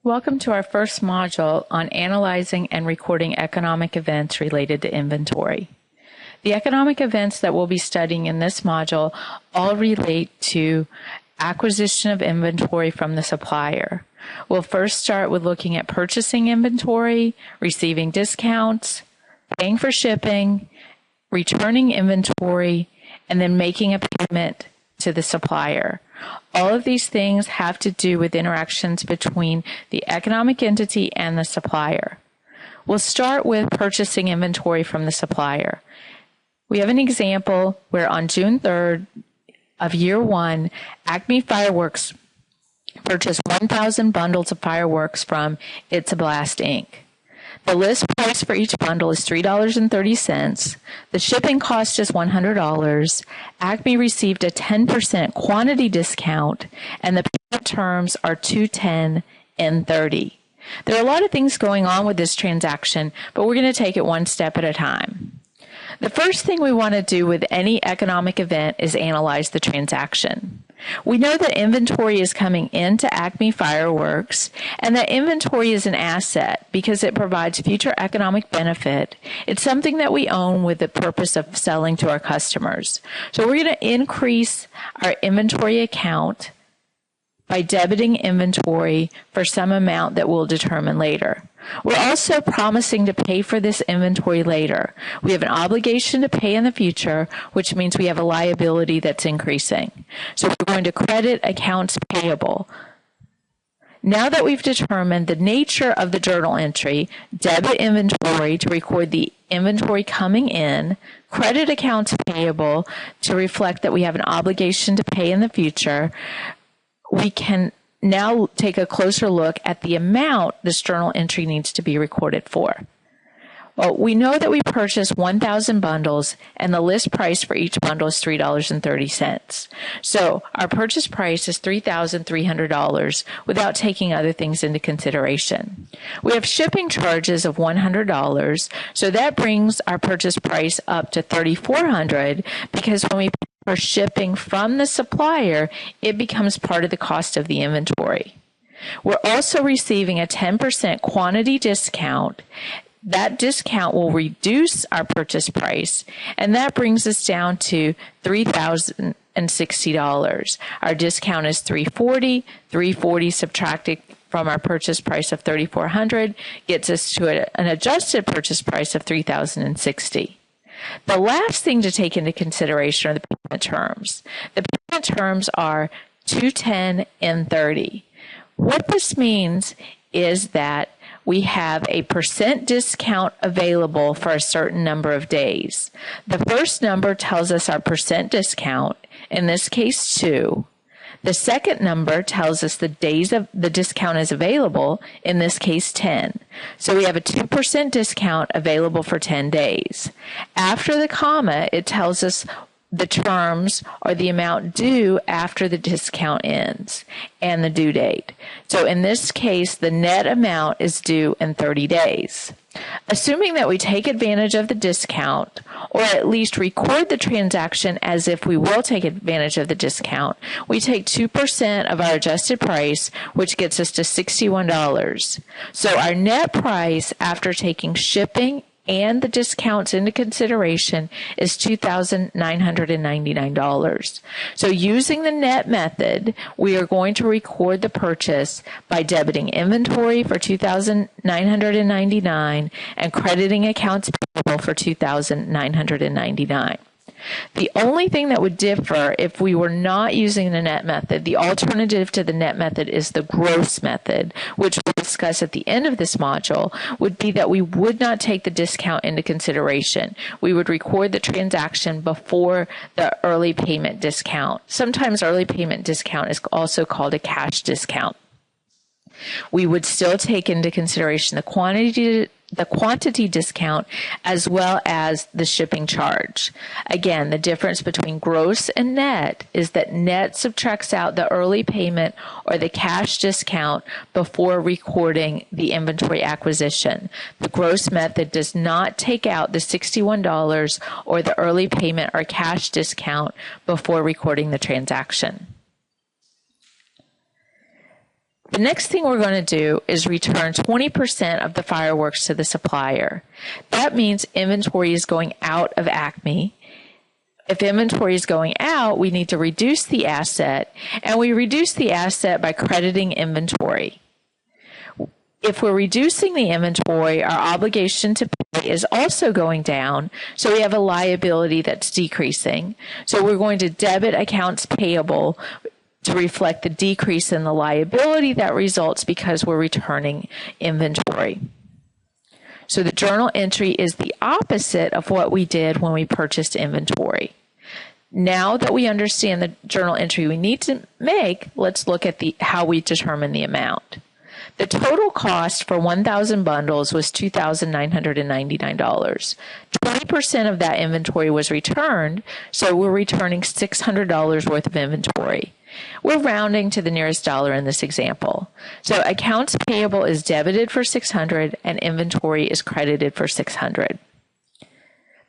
Welcome to our first module on analyzing and recording economic events related to inventory. The economic events that we'll be studying in this module all relate to acquisition of inventory from the supplier. We'll first start with looking at purchasing inventory, receiving discounts, paying for shipping, returning inventory, and then making a payment to the supplier. All of these things have to do with interactions between the economic entity and the supplier. We'll start with purchasing inventory from the supplier. We have an example where on June 3rd of year one, Acme Fireworks purchased 1,000 bundles of fireworks from It's a Blast, Inc. The list price for each bundle is $3.30. The shipping cost is $100. Acme received a 10% quantity discount, and the payment terms are 210 and 30. There are a lot of things going on with this transaction, but we're going to take it one step at a time. The first thing we want to do with any economic event is analyze the transaction. We know that inventory is coming into Acme Fireworks and that inventory is an asset because it provides future economic benefit. It's something that we own with the purpose of selling to our customers. So we're going to increase our inventory account by debiting inventory for some amount that we'll determine later. We're also promising to pay for this inventory later. We have an obligation to pay in the future, which means we have a liability that's increasing. So we're going to credit accounts payable. Now that we've determined the nature of the journal entry, debit inventory to record the inventory coming in, credit accounts payable to reflect that we have an obligation to pay in the future, we can now take a closer look at the amount this journal entry needs to be recorded for. Well, we know that we purchased 1,000 bundles and the list price for each bundle is $3.30. So our purchase price is $3,300 without taking other things into consideration. We have shipping charges of $100, so that brings our purchase price up to $3,400 because when we pay for shipping from the supplier, it becomes part of the cost of the inventory. We're also receiving a 10% quantity discount. That discount will reduce our purchase price, and that brings us down to $3,060. Our discount is $340. $340 subtracted from our purchase price of $3,400 gets us to an adjusted purchase price of $3,060. The last thing to take into consideration are the payment terms. The payment terms are 210 and 30. What this means is that we have a percent discount available for a certain number of days. The first number tells us our percent discount, in this case 2. The second number tells us the days of the discount is available, in this case 10. So we have a 2% discount available for 10 days. After the comma, it tells us the terms or the amount due after the discount ends and the due date. So in this case, the net amount is due in 30 days. Assuming that we take advantage of the discount, or at least record the transaction as if we will take advantage of the discount, we take 2% of our adjusted price, which gets us to $61. So our net price after taking shipping and the discounts into consideration is $2,999. So using the net method, we are going to record the purchase by debiting inventory for $2,999 and crediting accounts payable for $2,999. The only thing that would differ if we were not using the net method, the alternative to the net method is the gross method, which we'll discuss at the end of this module, would be that we would not take the discount into consideration. We would record the transaction before the early payment discount. Sometimes early payment discount is also called a cash discount. We would still take into consideration the quantity discount as well as the shipping charge. Again, the difference between gross and net is that net subtracts out the early payment or the cash discount before recording the inventory acquisition. The gross method does not take out the $61 or the early payment or cash discount before recording the transaction. The next thing we're going to do is return 20% of the fireworks to the supplier. That means inventory is going out of Acme. If inventory is going out, we need to reduce the asset, and we reduce the asset by crediting inventory. If we're reducing the inventory, our obligation to pay is also going down, so we have a liability that's decreasing. So we're going to debit accounts payable to reflect the decrease in the liability that results because we're returning inventory. So the journal entry is the opposite of what we did when we purchased inventory. Now that we understand the journal entry we need to make, let's look at how we determine the amount. The total cost for 1,000 bundles was $2,999. 20% of that inventory was returned, so we're returning $600 worth of inventory. We're rounding to the nearest dollar in this example. So accounts payable is debited for $600 and inventory is credited for $600.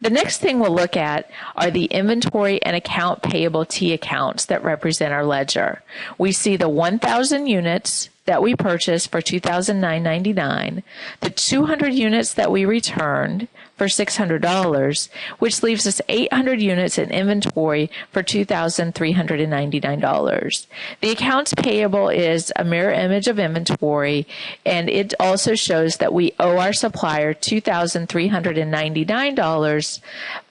The next thing we'll look at are the inventory and account payable T accounts that represent our ledger. We see the 1,000 units that we purchased for $2,999, the 200 units that we returned for $600, which leaves us 800 units in inventory for $2,399. The accounts payable is a mirror image of inventory, and it also shows that we owe our supplier $2,399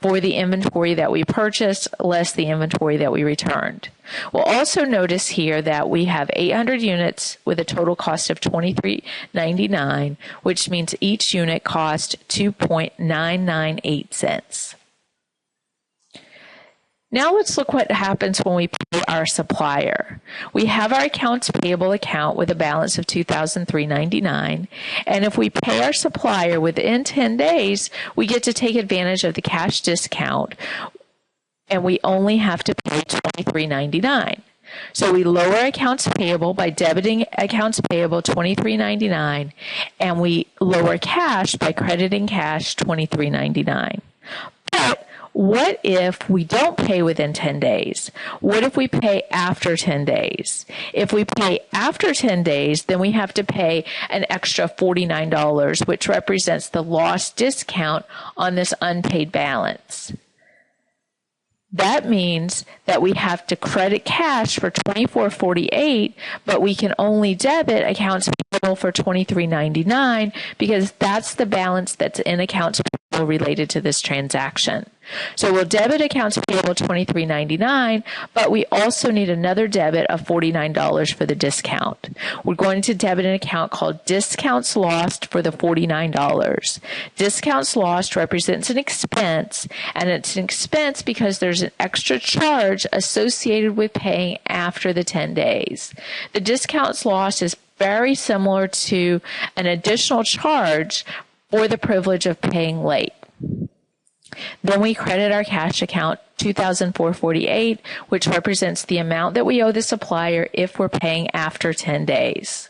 for the inventory that we purchased, less the inventory that we returned. We'll also notice here that we have 800 units with a total cost of $23.99, which means each unit cost 2.998 cents. Now let's look what happens when we pay our supplier. We have our accounts payable account with a balance of $2,399, and if we pay our supplier within 10 days, we get to take advantage of the cash discount, and we only have to pay $23.99. So we lower accounts payable by debiting accounts payable $23.99, and we lower cash by crediting cash $23.99. But what if we don't pay within 10 days? What if we pay after 10 days? If we pay after 10 days, then we have to pay an extra $49, which represents the lost discount on this unpaid balance. That means that we have to credit cash for $24.48, but we can only debit accounts payable for $23.99 because that's the balance that's in accounts payable related to this transaction. So we'll debit accounts payable $23.99, but we also need another debit of $49 for the discount. We're going to debit an account called Discounts Lost for the $49. Discounts Lost represents an expense, and it's an expense because there's an extra charge associated with paying after the 10 days. The Discounts Lost is very similar to an additional charge for the privilege of paying late. Then we credit our cash account $2,448, which represents the amount that we owe the supplier if we're paying after 10 days.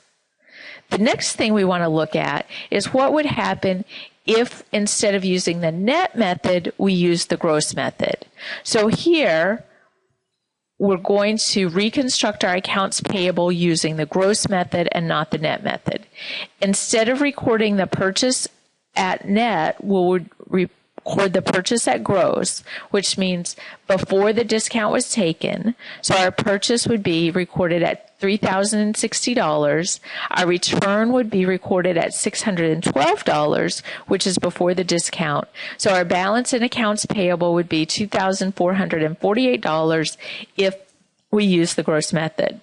The next thing we want to look at is what would happen if instead of using the net method, we use the gross method. So here, we're going to reconstruct our accounts payable using the gross method and not the net method. Instead of recording the purchase at net, we'll record the purchase at gross, which means before the discount was taken. So our purchase would be recorded at $3,060. Our return would be recorded at $612, which is before the discount. So our balance in accounts payable would be $2,448 if we use the gross method.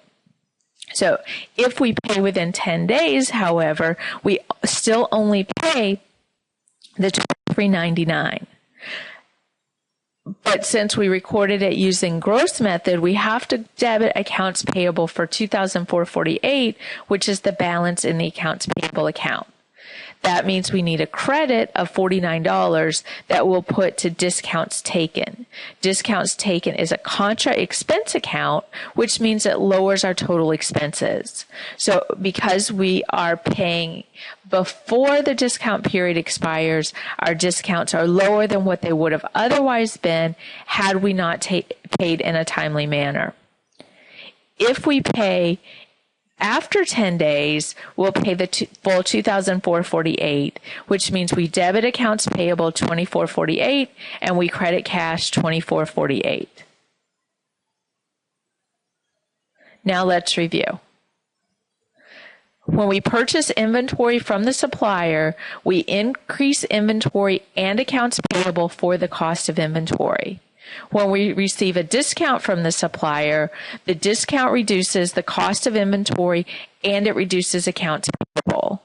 So if we pay within 10 days, however, we still only pay the $23.99. But since we recorded it using gross method, we have to debit accounts payable for $2,448, which is the balance in the accounts payable account. That means we need a credit of $49 that we'll put to discounts taken. Discounts taken is a contra expense account, which means it lowers our total expenses. So because we are paying before the discount period expires, our discounts are lower than what they would have otherwise been had we not paid in a timely manner. If we pay After 10 days, we'll pay the full $2,448, which means we debit accounts payable $2,448 and we credit cash $2,448. Now let's review. When we purchase inventory from the supplier, we increase inventory and accounts payable for the cost of inventory. When we receive a discount from the supplier, the discount reduces the cost of inventory and it reduces accounts payable.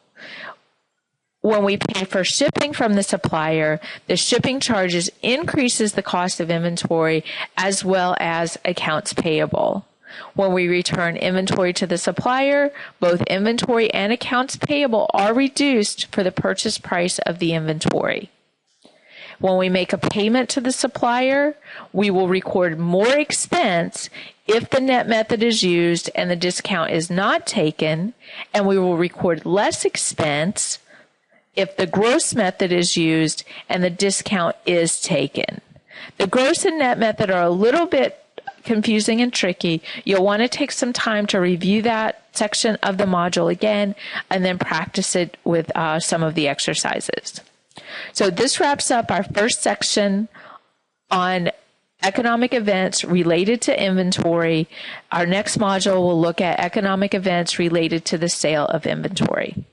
When we pay for shipping from the supplier, the shipping charges increases the cost of inventory as well as accounts payable. When we return inventory to the supplier, both inventory and accounts payable are reduced for the purchase price of the inventory. When we make a payment to the supplier, we will record more expense if the net method is used and the discount is not taken, and we will record less expense if the gross method is used and the discount is taken. The gross and net method are a little bit confusing and tricky. You'll want to take some time to review that section of the module again and then practice it with some of the exercises. So this wraps up our first section on economic events related to inventory. Our next module will look at economic events related to the sale of inventory.